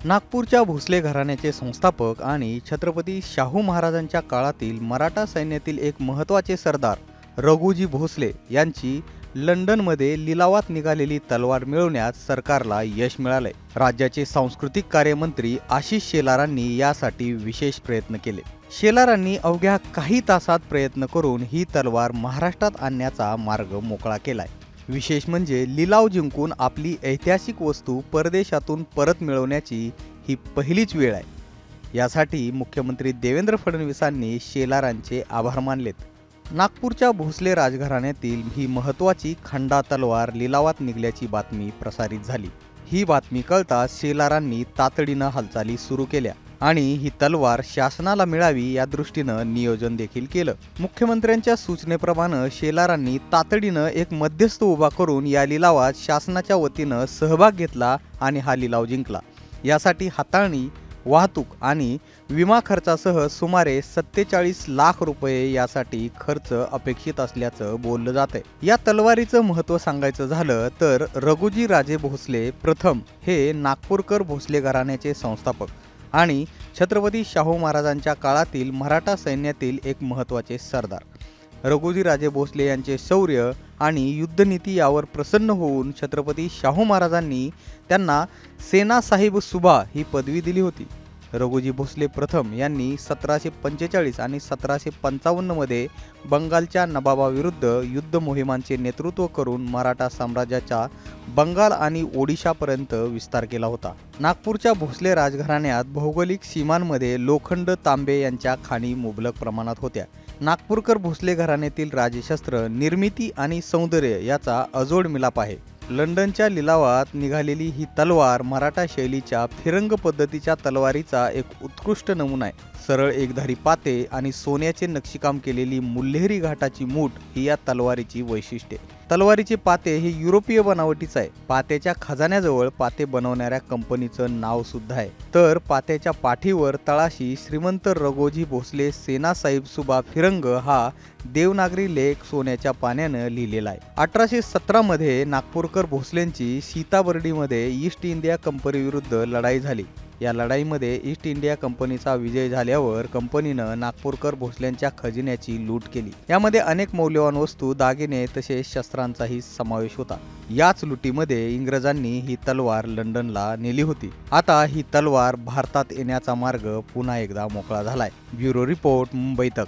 नागपूरच्या भोसले घराण्याचे संस्थापक आणि छत्रपती शाहू महाराजांच्या काळातील मराठा सैन्यातील एक महत्त्वाचे सरदार रघुजी भोसले यांची लंडनमध्ये लिलावात निघालेली तलवार मिळवण्यात सरकारला यश मिळाले। राज्याचे सांस्कृतिक कार्यमंत्री आशिष शेलारांनी यासाठी विशेष प्रयत्न केले। शेलारांनी अवघ्या काही तासात प्रयत्न करून ही तलवार महाराष्ट्रात आणण्याचा मार्ग मोकळा केलाय। विशेष म्हणजे लिलाव जिंकून आपली ऐतिहासिक वस्तू परदेशातून परत मिळवण्याची ही पहिलीच वेळ आहे। यासाठी मुख्यमंत्री देवेंद्र फडणवीसांनी शेलारांचे आभार मानलेत। नागपूरच्या भोसले राजघराण्यातील ही महत्त्वाची खंडा तलवार लिलावात निघाल्याची बातमी प्रसारित झाली। ही बातमी कळताच शेलारांनी तातडीनं हालचाली सुरू केल्या आणि ही तलवार शासनाला मिळावी या दृष्टीनं नियोजन देखील केलं। मुख्यमंत्र्यांच्या सूचनेप्रमाणे शेलारांनी तातडीनं एक मध्यस्थ उभा करून या लिलावात शासनाच्या वतीनं सहभाग घेतला आणि हा लिलाव जिंकला। यासाठी हाताळणी, वाहतूक आणि विमा खर्चासह सुमारे 47 लाख रुपये यासाठी खर्च अपेक्षित असल्याचं बोललं जातंय। या तलवारीचं महत्त्व सांगायचं झालं तर रघुजी राजे भोसले प्रथम हे नागपूरकर भोसले घराण्याचे संस्थापक आणि छत्रपती शाहू महाराजांच्या काळातील मराठा सैन्यातील एक महत्त्वाचे सरदार। रघुजी राजे भोसले यांचे शौर्य आणि युद्धनीती यावर प्रसन्न होऊन छत्रपती शाहू महाराजांनी त्यांना सेना साहिब सुभा ही पदवी दिली होती। रघुजी भोसले प्रथम यांनी 1745 आणि 1755 मध्ये बंगालच्या नवाबाविरुद्ध युद्ध मोहिमांचे नेतृत्व करून मराठा साम्राज्याचा बंगाल आणि ओडिशापर्यंत विस्तार केला होता। नागपूरच्या भोसले राजघराण्यात भौगोलिक सीमांमध्ये लोखंड, तांबे यांच्या खाणी मुबलक प्रमाणात होत्या। नागपूरकर भोसले घराण्यातील राजशस्त्र निर्मिती आणि सौंदर्य याचा अजोड मिलाप आहे। लंडनच्या लिलावात निघालेली ही तलवार मराठा शैलीच्या फिरंग पद्धतीच्या तलवारीचा एक उत्कृष्ट नमुना आहे। सरळ एकधारी पाते आणि सोन्याचे नक्षीकाम केलेली मुल्हेरी घाटाची मूठ ही या तलवारीची वैशिष्ट्ये। तलवारीचे पाते हे युरोपीय बनावटीचे आहे। पात्याच्या खजान्याजवळ पाते बनवणाऱ्या कंपनीचं नाव सुद्धा आहे। तर पात्याच्या पाठीवर तळाशी श्रीमंत रघोजी भोसले सेना साहिब सुभा फिरंग हा देवनागरी लेख सोन्याच्या पाण्यानं लिहिलेला आहे। 1817 मध्ये नागपूरकर भोसलेंची सीताबर्डीमध्ये ईस्ट इंडिया कंपनी विरुद्ध लढाई झाली। या लढाईमध्ये ईस्ट इंडिया कंपनीचा विजय झाल्यावर कंपनीनं नागपूरकर भोसल्यांच्या खजिन्याची लूट केली। यामध्ये अनेक मौल्यवान वस्तू, दागिने तसेच शस्त्रांचाही समावेश होता। याच लुटीमध्ये इंग्रजांनी ही तलवार लंडनला नेली होती। आता ही तलवार भारतात येण्याचा मार्ग पुन्हा एकदा मोकळा झालाय। ब्युरो रिपोर्ट, मुंबई तक।